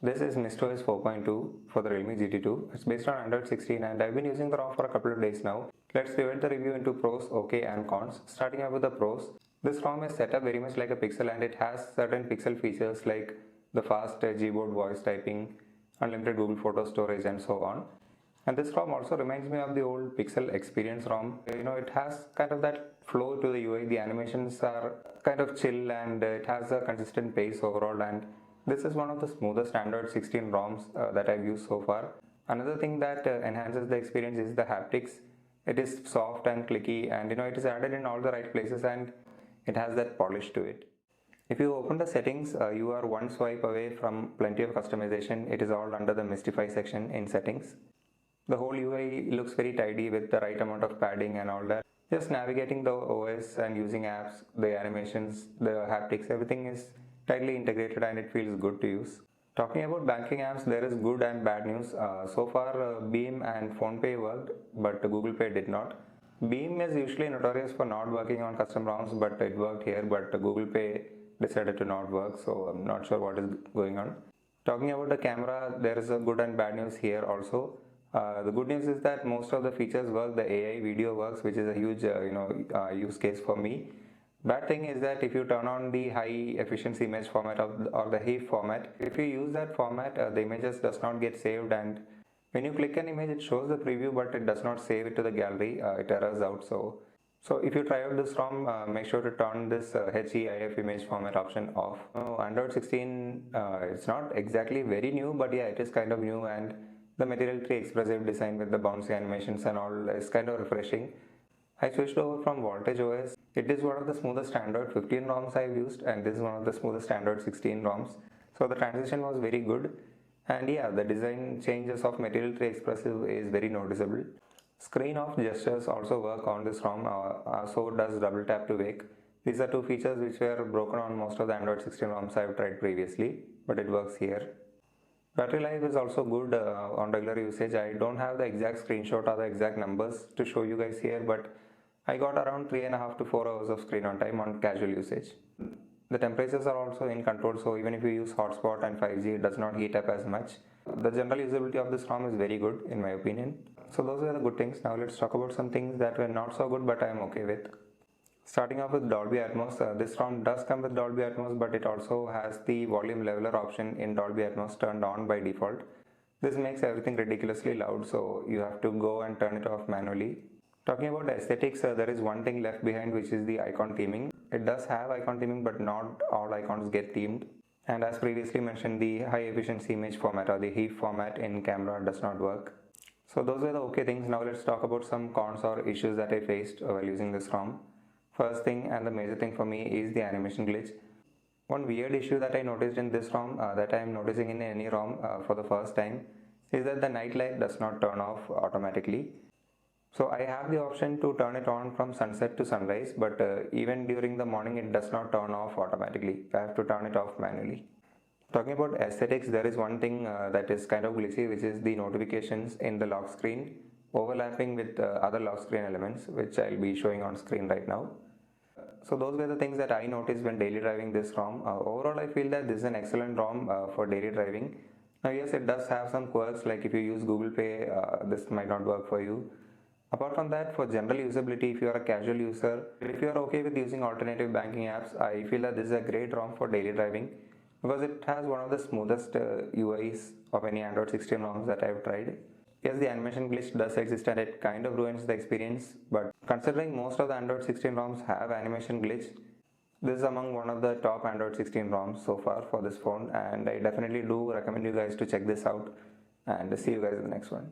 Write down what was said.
This is MistOS 4.2 for the Realme GT2. It's based on Android 16 and I've been using the ROM for a couple of days now. Let's divide the review into pros, okay and cons. Starting out with the pros, this ROM is set up very much like a Pixel and it has certain Pixel features like the fast Gboard voice typing, unlimited Google photo storage and so on. And this ROM also reminds me of the old Pixel Experience ROM. It has kind of that flow to the UI. The animations are kind of chill and it has a consistent pace overall, and this is one of the smoothest Android 16 ROMs that I've used so far. Another thing that enhances the experience is the haptics. It is soft and clicky, and it is added in all the right places and it has that polish to it. If you open the settings, you are one swipe away from plenty of customization. It is all under the Mystify section in settings. The whole UI looks very tidy with the right amount of padding and all that. Just navigating the OS and using apps, the animations, the haptics, everything is tightly integrated and it feels good to use. Talking about banking apps, there is good and bad news. So far, Beam and PhonePe worked, but Google Pay did not. Beam is usually notorious for not working on custom ROMs, but it worked here, but Google Pay decided to not work, so I'm not sure what is going on. Talking about the camera, there is a good and bad news here also. The good news is that most of the features work, the AI video works, which is a huge use case for me. Bad thing is that if you turn on the high efficiency image format or the HEIF format, if you use that format, the images does not get saved, and when you click an image it shows the preview but it does not save it to the gallery, it errors out. So if you try out this ROM, make sure to turn this HEIF image format option off. Android 16, it's not exactly very new, but yeah, it is kind of new, and the Material Tree expressive design with the bouncy animations and all is kind of refreshing. I switched over from Voltage OS. It is one of the smoothest Android 15 ROMs I've used, and this is one of the smoothest Android 16 ROMs. So the transition was very good, and yeah, the design changes of Material Tree expressive is very noticeable. Screen off gestures also work on this ROM, so does double tap to wake. These are two features which were broken on most of the Android 16 ROMs I've tried previously, but it works here. Battery life is also good on regular usage. I don't have the exact screenshot or the exact numbers to show you guys here, but I got around 3.5 to 4 hours of screen on time on casual usage. The temperatures are also in control, so even if you use hotspot and 5G, it does not heat up as much. The general usability of this ROM is very good in my opinion. So those were the good things. Now let's talk about some things that were not so good but I am okay with. Starting off with Dolby Atmos, this ROM does come with Dolby Atmos, but it also has the volume leveler option in Dolby Atmos turned on by default. This makes everything ridiculously loud, so you have to go and turn it off manually. Talking about aesthetics, there is one thing left behind, which is the icon theming. It does have icon theming, but not all icons get themed. And as previously mentioned, the high efficiency image format or the HEIF format in camera does not work. So those are the okay things. Now let's talk about some cons or issues that I faced while using this ROM. First thing and the major thing for me is the animation glitch. One weird issue that I noticed in this ROM, that I am noticing in any ROM for the first time, is that the night light does not turn off automatically. So I have the option to turn it on from sunset to sunrise, but even during the morning it does not turn off automatically. I have to turn it off manually. Talking about aesthetics, there is one thing that is kind of glitchy, which is the notifications in the lock screen overlapping with other lock screen elements, which I'll be showing on screen right now. So those were the things that I noticed when daily driving this ROM. Overall, I feel that this is an excellent ROM for daily driving. Now yes, it does have some quirks, like if you use Google Pay, this might not work for you. Apart from that, for general usability, if you are a casual user, if you are okay with using alternative banking apps, I feel that this is a great ROM for daily driving because it has one of the smoothest UIs of any Android 16 ROMs that I have tried. Yes, the animation glitch does exist and it kind of ruins the experience, but considering most of the Android 16 ROMs have animation glitch, this is among one of the top Android 16 ROMs so far for this phone, and I definitely do recommend you guys to check this out, and see you guys in the next one.